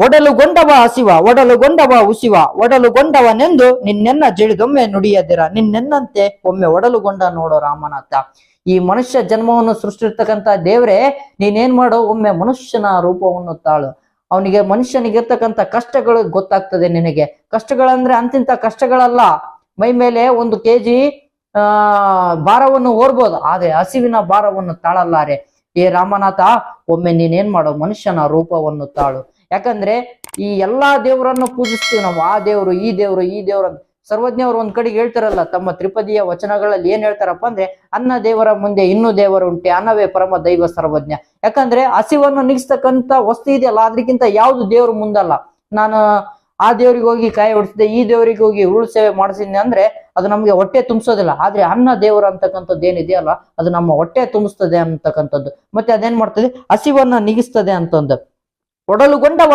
ಒಡಲುಗೊಂಡವ ಹಸಿವ ಒಡಲುಗೊಂಡವ ಉಸಿವ ಒಡಲುಗೊಂಡವನೆಂದು ನಿನ್ನೆನ್ನ ಜಳಿದೊಮ್ಮೆ ನುಡಿಯದಿರ ನಿನ್ನೆನ್ನಂತೆ ಒಮ್ಮೆ ಒಡಲುಗೊಂಡ ನೋಡೋ ರಾಮನಾಥ. ಈ ಮನುಷ್ಯ ಜನ್ಮವನ್ನು ಸೃಷ್ಟಿರ್ತಕ್ಕಂಥ ದೇವ್ರೆ, ನೀನೇನ್ ಮಾಡೋ, ಒಮ್ಮೆ ಮನುಷ್ಯನ ರೂಪವನ್ನು ತಾಳು. ಅವನಿಗೆ ಮನುಷ್ಯನಿಗಿರ್ತಕ್ಕಂಥ ಕಷ್ಟಗಳು ಗೊತ್ತಾಗ್ತದೆ ನಿನಗೆ. ಕಷ್ಟಗಳಂದ್ರೆ ಅಂತಿಂತ ಕಷ್ಟಗಳಲ್ಲ. ಮೈ ಮೇಲೆ 1 kg ಭಾರವನ್ನು ಹೊರ್ಬೋದು, ಆದ್ರೆ ಹಸಿವಿನ ಭಾರವನ್ನು ತಾಳಲ್ಲಾರೆ. ಏ ರಾಮನಾಥ, ಒಮ್ಮೆ ನೀನೇನ್ ಮಾಡೋ, ಮನುಷ್ಯನ ರೂಪವನ್ನು ತಾಳು. ಯಾಕಂದ್ರೆ ಈ ಎಲ್ಲಾ ದೇವರನ್ನು ಪೂಜಿಸ್ತೀವಿ ನಾವು. ಆ ದೇವ್ರು, ಈ ದೇವ್ರು, ಈ ದೇವ್ರು ಅಂತ ಸರ್ವಜ್ಞವ್ರು ಒಂದ್ ಕಡೆಗೆ ಹೇಳ್ತಾರಲ್ಲ, ತಮ್ಮ ತ್ರಿಪದಿಯ ವಚನಗಳಲ್ಲಿ ಏನ್ ಹೇಳ್ತಾರಪ್ಪ ಅಂದ್ರೆ, ಅನ್ನ ದೇವರ ಮುಂದೆ ಇನ್ನೂ ದೇವರುಂಟೆ, ಅನ್ನವೇ ಪರಮ ದೈವ ಸರ್ವಜ್ಞ. ಯಾಕಂದ್ರೆ ಹಸಿವನ್ನು ನಿಗಿಸ್ತಕ್ಕಂಥ ವಸ್ತು ಇದೆಯಲ್ಲ, ಅದಕ್ಕಿಂತ ಯಾವ್ದು ದೇವ್ರ ಮುಂದಲ್ಲ. ನಾನು ಆ ದೇವ್ರಿಗೆ ಹೋಗಿ ಕಾಯಿ ಹೊಡಿಸಿದೆ, ಈ ದೇವರಿಗೆ ಹೋಗಿ ಉರುಳು ಸೇವೆ ಮಾಡಿಸಿದ್ದೆ ಅಂದ್ರೆ ಅದು ನಮ್ಗೆ ಹೊಟ್ಟೆ ತುಂಬಿಸೋದಿಲ್ಲ. ಆದ್ರೆ ಅನ್ನ ದೇವರು ಅಂತಕ್ಕಂಥದ್ದು ಏನಿದೆಯಲ್ಲ, ಅದು ನಮ್ಮ ಹೊಟ್ಟೆ ತುಂಬಿಸ್ತದೆ ಅಂತಕ್ಕಂಥದ್ದು. ಮತ್ತೆ ಅದೇನ್ ಮಾಡ್ತದೆ, ಹಸಿವನ್ನ ನಿಗಿಸ್ತದೆ ಅಂತಂದು. ಒಡಲುಗೊಂಡವ